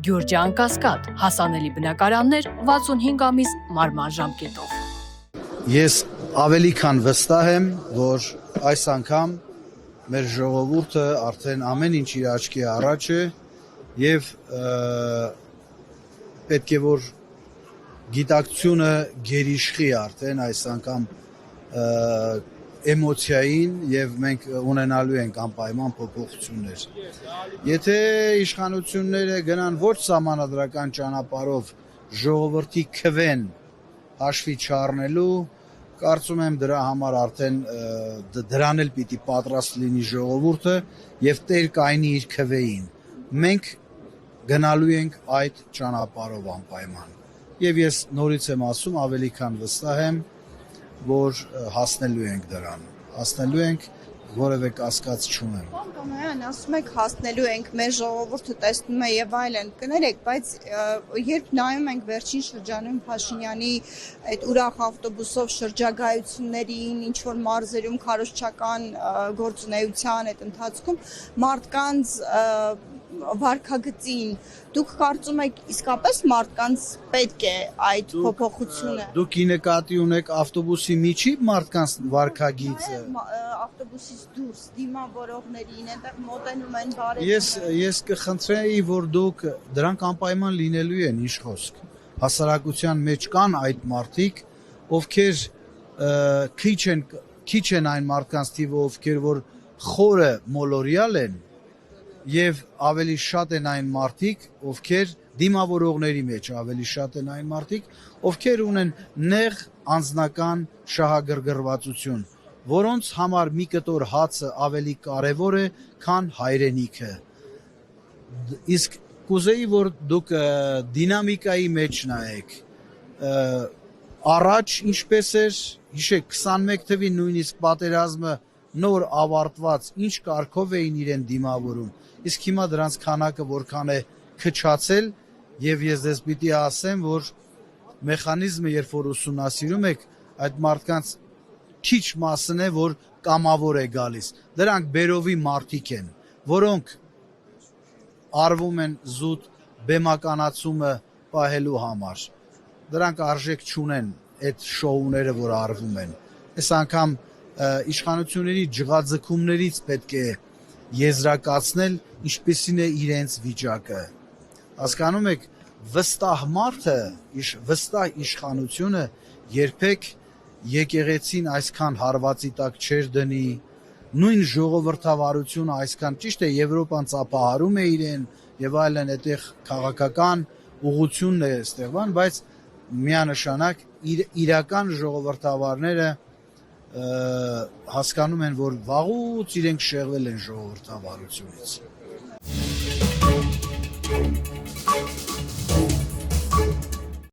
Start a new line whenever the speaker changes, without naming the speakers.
Գյուրջան Կասկադ, հասանելի բնակարաններ 65 ամիս մարման ժամկետով։
Ես ավելի քան վստահ եմ, որ այս անգամ մեր ժողովուրդը արդեն ամեն ինչ իր աչքի առաջ է եւ պետք է որ գիտակցությունը գերիշխի արդեն այս անգամ էմոցիային եւ մենք ունենալու ենք անպայման փոփոխություններ։ Եթե իշխանությունները գնան ոչ սահմանադրական ճանապարհով ժողովրդի քվեն հաշվի չառնելու, կարծում եմ դրա համար արդեն դրան էլ պիտի պատրաստ լինի ժողովուրդը եւ տեր կայնի իր քվեին։ Մենք գնալու ենք այդ ճանապարհով անպայման։ Եվ ես նորից եմ ասում, ավելի քան վստահ եմ, որ հասնելու ենք դրան, հասնելու ենք, որևէ կասկած չունեմ։
Պարոն Կամարյան, ասում եք հասնելու ենք, մեր ժողովուրդը տեսնում է եւ այլն, կներեք, բայց երբ նայում ենք վերջին շրջանում Փաշինյանի այդ ուրախ ավտոբուսով շրջագայություններին, ինչ որ մարզերում քարոզչական գործունեության այդ ընթացքում մարդկանց վարքագծին, դուք կարծում եք իսկապես մարդկանց պետք է այդ փոփոխությունը։
Դուք ի նկատի ունեք ավտոբուսի միջի մարդկանց վարքագիծը։
Ավտոբուսից դուրս դիմավորողներին, այնտեղ մոտենում են բարեկամներ։
Ես կխնդրեի, որ դուք դրանք անպայման լինելու են, ինչ խոսք։ Հասարակության մեջ կան այդ մարդիկ, ովքեր քիչ են այն մարդկանց թիվը, ովքեր որ խորը մոլորյալ են, եւ ավելի շատ են այն մարդիկ, ովքեր դիմավորողների մեջ ավելի շատ են այն մարդիկ, ովքեր ունեն նեղ անձնական շահագրգռվածություն, որոնց համար մի կտոր հացը ավելի կարևոր է, քան հայրենիքը։ Իսկ կուզեի, որ դուք դինամիկայի մեջ նայեք։ Առաջ ինչպես էր, հիշեք 21 թվին նույնիսկ պատերազմը նոր ավարտված, ինչ կարգով էին իրեն դիմավորում, իսկ հիմա դրանց քանակը որքան է քչացել, եւ ես դες պիտի ասեմ, որ մեխանիզմը երբ որ ուսումնասիրում եք, այդ մարդկանց քիչ մասն է, որ կամավոր է գալիս։ Դրանք բերովի մարդիկ են, որոնք արվում են զուտ բեմականացումը պահելու համար։ Դրանք արժեք չունեն այդ շոուները, որ արվում են։ Այս անգամ իշխանությունների ջղաձգումներից պետք է եզրակացնել, ինչպեսին է իրենց վիճակը։ Հասկանում եք, վստահ մարդը, վստահ իշխանությունը երբեք եկեղեցին այսքան հարվածի տակ չեր դնի, նույն ժողովրդավարությունը այսքան ճիշտ է, Եվրոպան ծափահարում է իրեն եւ այլն, այդտեղ քաղաքական ուղղությունն է ստեղծման, բայց միանշանակ իրական ժողովրդավարները հասկանում են, որ վաղուց իրենք շեղվել են ժողովրդավարությունից։